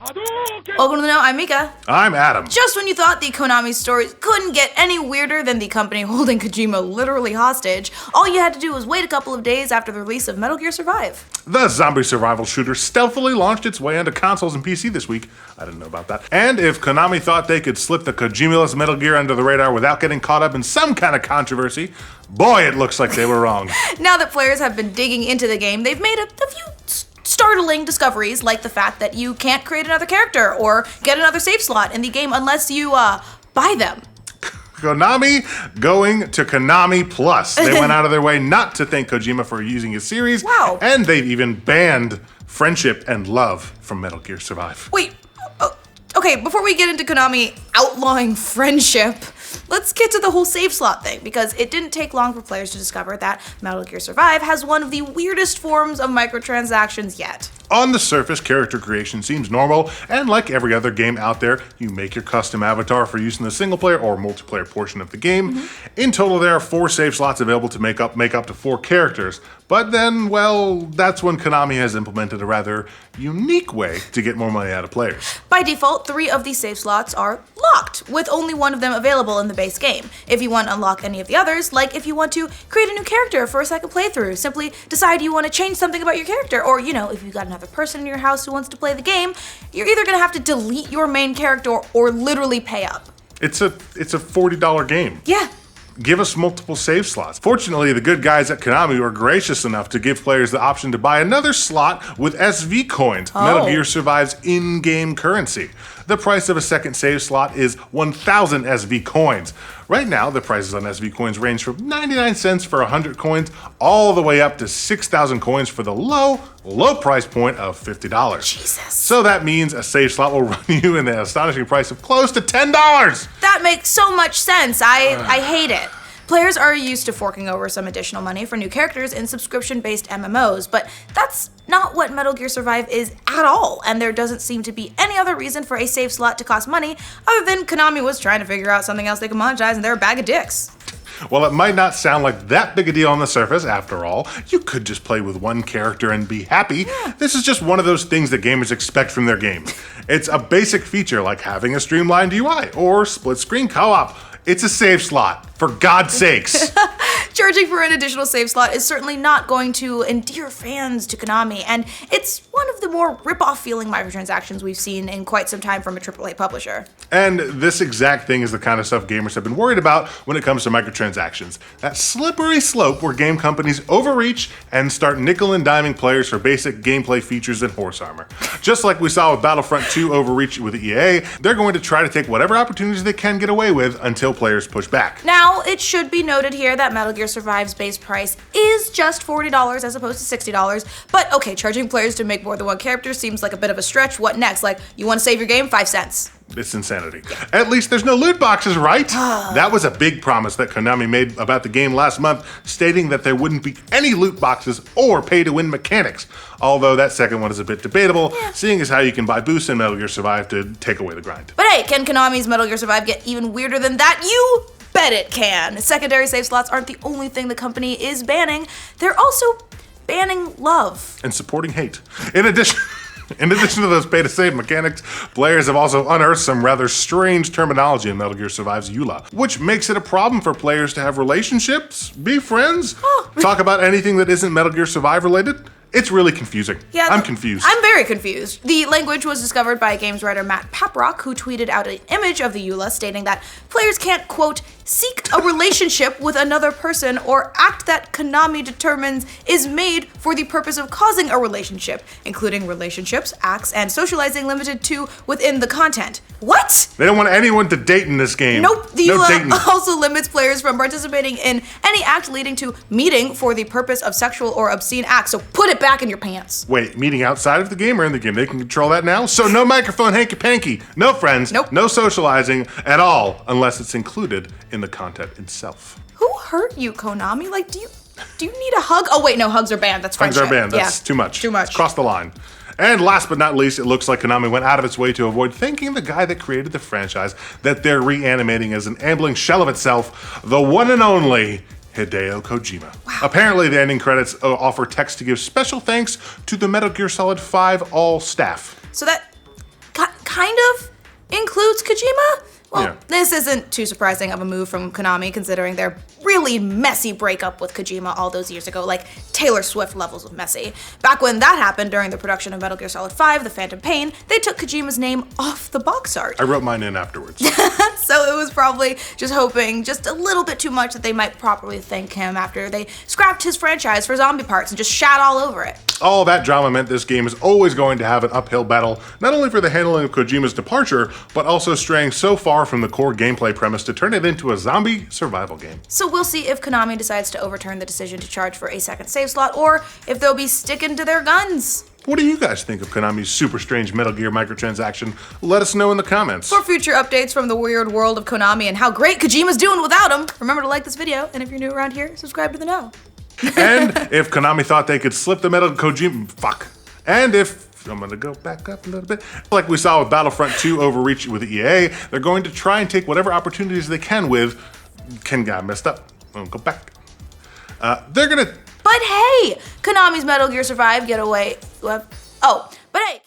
Welcome to the Know, I'm Mica. I'm Adam. Just when you thought the Konami stories couldn't get any weirder than the company holding Kojima literally hostage, all you had to do was wait a couple of days after the release of Metal Gear Survive. The zombie survival shooter stealthily launched its way onto consoles and PC this week. I didn't know about that. And if Konami thought they could slip the Kojima-less Metal Gear under the radar without getting caught up in some kind of controversy, boy, it looks like they were wrong. Now that players have been digging into the game, they've made a few startling discoveries, like the fact that you can't create another character or get another save slot in the game unless you buy them. Konami going to Konami Plus. They went out of their way not to thank Kojima for using his series. Wow. And they've even banned friendship and love from Metal Gear Survive. Wait, okay, before we get into Konami outlawing friendship, let's get to the whole save slot thing, because it didn't take long for players to discover that Metal Gear Survive has one of the weirdest forms of microtransactions yet. On the surface, character creation seems normal, and like every other game out there, you make your custom avatar for use in the single-player or multiplayer portion of the game. In total, there are 4 save slots available to make up to 4 characters. But then, well, that's when Konami has implemented a rather unique way to get more money out of players. By default, 3 of these save slots are locked, with only one of them available in the base game. If you want to unlock any of the others, like if you want to create a new character for a second playthrough, simply decide you want to change something about your character, or, you know, if you've got another person in your house who wants to play the game, you're either going to have to delete your main character or literally pay up. It's a $40 game. Yeah. Give us multiple save slots. Fortunately, the good guys at Konami were gracious enough to give players the option to buy another slot with SV coins, Metal Gear Survive's in-game currency. The price of a second save slot is 1,000 SV coins. Right now, the prices on SV coins range from 99 cents for 100 coins all the way up to 6,000 coins for the low price point of $50. Jesus. So that means a save slot will run you in the astonishing price of close to $10. That makes so much sense. I hate it. Players are used to forking over some additional money for new characters in subscription-based MMOs, but that's not what Metal Gear Survive is at all, and there doesn't seem to be any other reason for a save slot to cost money other than Konami was trying to figure out something else they could monetize and they're a bag of dicks. Well, it might not sound like that big a deal on the surface. After all, you could just play with one character and be happy. This is just one of those things that gamers expect from their games. It's a basic feature like having a streamlined UI or split-screen co-op. It's a save slot, for God's sakes. Charging for an additional save slot is certainly not going to endear fans to Konami, and it's one of the more rip-off feeling microtransactions we've seen in quite some time from a AAA publisher. And this exact thing is the kind of stuff gamers have been worried about when it comes to microtransactions. That slippery slope where game companies overreach and start nickel and diming players for basic gameplay features and horse armor. Just like we saw with Battlefront 2 overreach with EA, they're going to try to take whatever opportunities they can get away with until players push back. Now, it should be noted here that Metal Gear Survive's base price is just $40 as opposed to $60, but okay, charging players to make more than one character seems like a bit of a stretch. What next? Like, you want to save your game? 5 cents. It's insanity. At least there's no loot boxes, right? That was a big promise that Konami made about the game last month, stating that there wouldn't be any loot boxes or pay-to-win mechanics. Although that second one is a bit debatable, seeing as how you can buy boosts in Metal Gear Survive to take away the grind. But hey, can Konami's Metal Gear Survive get even weirder than that? You bet it can. Secondary save slots aren't the only thing the company is banning. They're also banning love. And supporting hate. In addition to those pay-to-save mechanics, players have also unearthed some rather strange terminology in Metal Gear Survive's EULA, which makes it a problem for players to have relationships, be friends, talk about anything that isn't Metal Gear Survive related. It's really confusing. Yeah, I'm confused. I'm very confused. The language was discovered by games writer Matt Paprock, who tweeted out an image of the EULA stating that players can't, quote, seek a relationship with another person or act that Konami determines is made for the purpose of causing a relationship, including relationships, acts, and socializing limited to within the content. What? They don't want anyone to date in this game. Nope. The EULA also limits players from participating in any act leading to meeting for the purpose of sexual or obscene acts, so put it back in your pants. Wait, meeting outside of the game or in the game? They can control that now? So no microphone hanky-panky, no friends, no socializing at all, unless it's included in the content itself. Who hurt you, Konami? Like, do you need a hug? Oh wait, no, hugs are banned. That's friendship. Hugs are banned. That's too much. Too much. It's crossed the line. And last but not least, it looks like Konami went out of its way to avoid thanking the guy that created the franchise that they're reanimating as an ambling shell of itself, the one and only Hideo Kojima. Wow. Apparently, the ending credits offer text to give special thanks to the Metal Gear Solid 5 all staff. So that kind of includes Kojima. Well, Yeah. this isn't too surprising of a move from Konami, considering their really messy breakup with Kojima all those years ago, like Taylor Swift levels of messy. Back when that happened during the production of Metal Gear Solid 5, The Phantom Pain, they took Kojima's name off the box art. I wrote mine in afterwards. So it was probably just hoping just a little bit too much that they might properly thank him after they scrapped his franchise for zombie parts and just shat all over it. All that drama meant this game is always going to have an uphill battle, not only for the handling of Kojima's departure, but also straying so far from the core gameplay premise to turn it into a zombie survival game. So we'll see if Konami decides to overturn the decision to charge for a second save slot, or if they'll be sticking to their guns. What do you guys think of Konami's super strange Metal Gear microtransaction? Let us know in the comments. For future updates from the weird world of Konami and how great Kojima's doing without him, remember to like this video, and if you're new around here, subscribe to the know. And if Konami thought they could slip the Metal Kojima, And if, I'm gonna go back up a little bit, like we saw with Battlefront 2 overreach with EA, they're going to try and take whatever opportunities they can with, I messed up, I'll go back. They're gonna... But hey, Konami's Metal Gear Survive getaway, but hey,